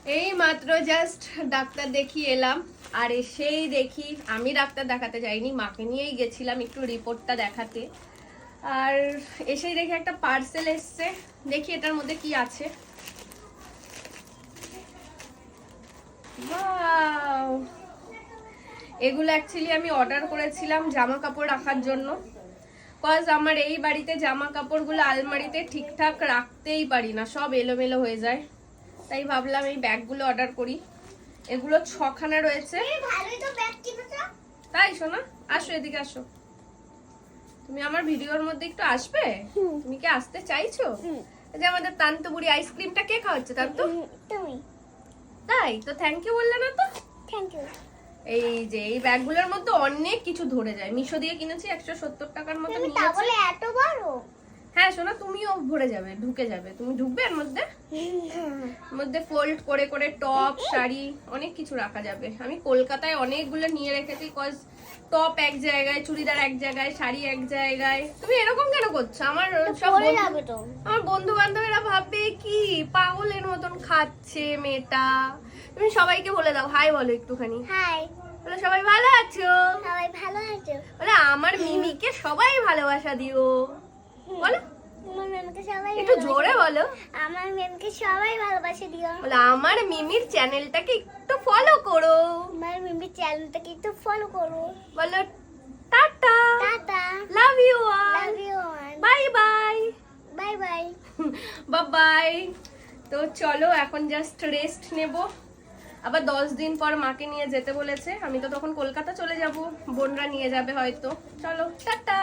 এই মাত্র just doctor দেখিয়ে এলাম, আর এসেই দেখি আমি ডাক্তার দেখাতে যাইনি, মাকে নিয়েই গেছিলাম একটু রিপোর্টটা দেখাতে। আর এসেই দেখি একটা পার্সেল এসছে, দেখি এটার মধ্যে কি আছে। ওয়াও, এগুলো অ্যাকচুয়ালি আমি অর্ডার করেছিলাম জামা কাপড় রাখার জন্য, কজ আমার এই বাড়িতে জামা কাপড়গুলো আলমারিতে ঠিকঠাক রাখতেই পারি না, সব এলোমেলো হয়ে যায়। তাই ভাবলাম এই ব্যাগগুলো অর্ডার করি। এগুলো 6খানা রয়েছে। তাই শোনা, আসো এদিকে আসো। তুমি আমার ভিডিওর মধ্যে একটু আসবে? তুমি কি আসতে চাইছো? যে আমাদের তান্তু বুড়ি আইসক্রিমটা কে খাওয়াচ্ছে? তান্তু তুমি। তাই তো, থ্যাংক ইউ বললে না তো। Thank you. এই যে এই ব্যাগগুলোর মধ্যে অনেক কিছু ধরে যায়, মিশো দিয়ে কিনেছি 170 টাকার মতো তুমি তা নিয়েছে। বলে এত বড়? হ্যাঁ শোনা, তুমিও ভরে যাবে, ঢুকে যাবে, তুমি ঢুকবে এর মধ্যে। মধ্যে ফোল্ড করে করে টপ, শাড়ি, অনেক কিছু রাখা যাবে। আমি কলকাতায় অনেকগুলো নিয়ে রেখেছি, কজ টপ এক জায়গায়, চুড়িদার এক জায়গায়, শাড়ি এক জায়গায়। তুমি এরকম কেন করছো? আমার সব পড়ে যাবে তো। আমার বন্ধু বান্ধবীরা ভাববে কি পাগলের মতন খাচ্ছে মেয়েটা। তুমি সবাইকে বলে দাও, হাই বলো একটুখানি। হাই। বলে সবাই ভালো আছো? সবাই ভালো আছো? বলে আমার মিমিকে সবাই ভালোবাসা দিও। বলো, আমার ম্যামকে সবাই একটু জোরে বলো। আমার ম্যামকে সবাই ভালোবাসা দিও। বলে আমার মিমির চ্যানেলটাকে একটু ফলো করো। আমার মিমি চ্যানেলটাকে একটু ফলো করো। বলো ta-ta, ta-ta, love you love you, bye bye. Bye bye. Bye. তো চলো এখন জাস্ট রেস্ট নেব, আবার 10 দিন পর মাকে নিয়ে যেতে বলেছে। আমি তো তখন কলকাতা চলে যাব, বোনরা নিয়ে যাবে হয়তো। চলো টাটা।